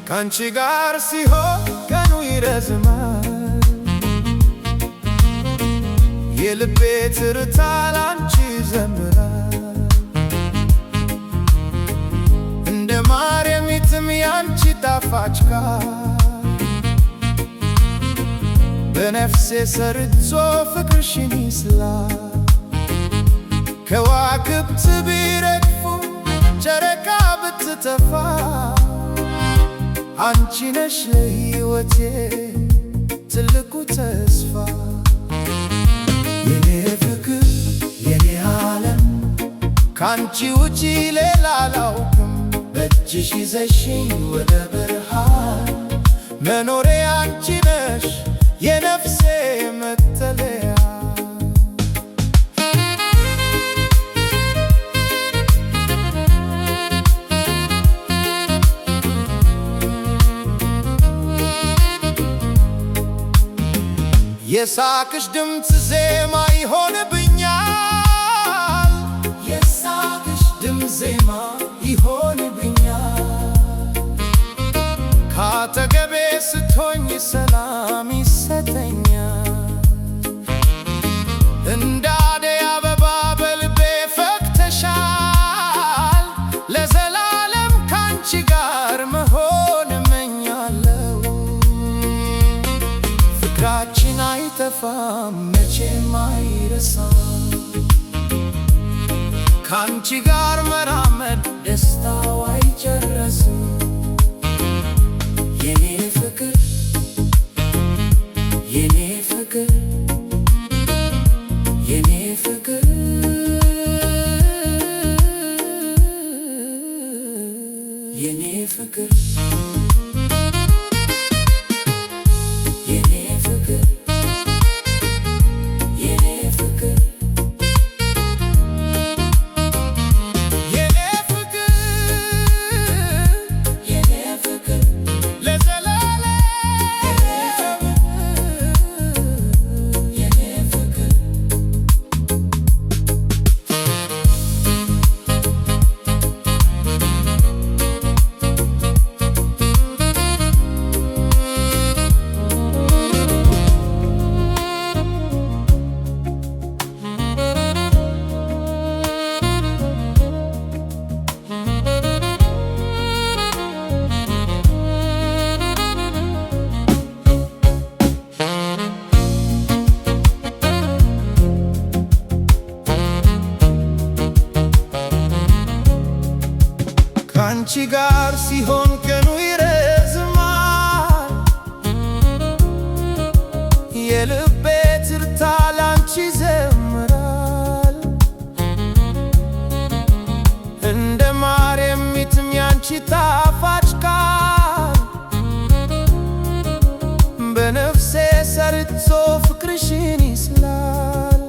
ካንቺ ጋር ሲሆን ቀኑ ይረዝማል የልቤ ትርታ ላንቺ ይዘምራል እንደ ማር የሚጥም ያንቺ ጣፋጭ ቃል በነፍሴ ሰርጾ ፍቅርሽን ይስላል ከዋክብት ቢረግፉ ጨረቃ ብትጠፋ አንቺ ነሽ ለሕይወቴ ትልቁ ተስፋ የኔ ፍቅር የኔ ዓለም ካንቺ ውጪ ሌላ አላውቅም በእጅሽ ይዘሽኝ ወደ ብርሃን መኖሬ አንቺ ነሽ የነፍሴ መጠለያ የሳቅሽ ድምፅ ዜማ ይሆንብኛል የሳቅሽ ድምፅ ዜማ ይሆንብኛል ካጠገቤ ስትሆኝ ሰላም ይሰጠኛል እንደ አደይ አበባ በልቤ ፈክተሻል ለዘላለም ካንቺ ጋር መሆን እመኛለሁ ፍቅራችን አይጠፋም መቼም አይረሳም ካንቺ ጋር መራመድ ደስታው አይጨረስም የኔ ፍቅር የኔ ፍቅር የኔ ፍቅር የኔ ፍቅር ካንቺ ጋር ሲሆን ቀኑ ይረዝማል የልቤ ትርታ ላንቺ ይዘምራል እንደ ማር የሚጥም ያንቺ ጣፋጭ ቃል በነፍሴ ሰርጾ ፍቅርሽን ይስላል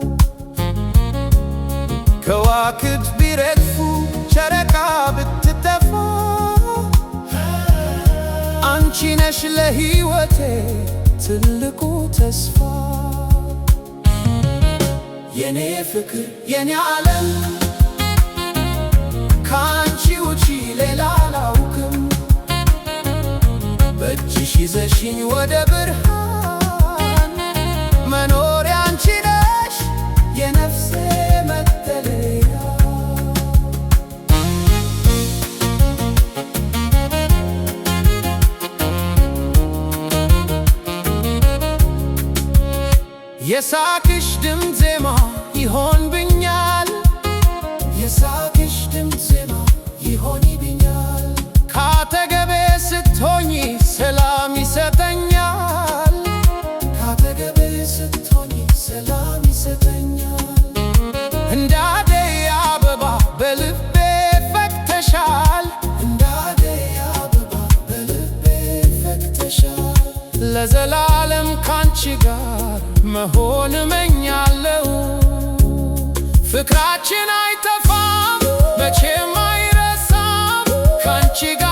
ከዋክብት ቢረግፉ ጨረቃ ብትጠፋ አንቺ ነሽ ለሕይወቴ ትልቁ ተስፋ የኔ ፍቅር የኔ ዓለም ካንቺ ውጪ ሌላ አላውቅም በእጅሽ ይዘሽኝ ወደ ብርሃን መኖሬ አንቺ ነሽ የነፍሴ መጠለያ የሳቅሽ ድምፅ ዜማ ይሆንብኛል የሳቅሽ ድምፅ ዜማ ይሆንብኛል ካጠገቤ ስትሆኚ ሰላም ይሰጠኛል ካጠገቤ ስትሆኚ ሰላም ይሰጠኛል እንደ አደይ አበባ በልቤ ፈክተሻል እንደ አደይ አበባ በልቤ ፈክተሻል ለዘላለም ካንቺ ጋር መሆን እመኛለሁ ፍቅራችን አይጠፋም መቼም አይረሳም ካንቺ ጋር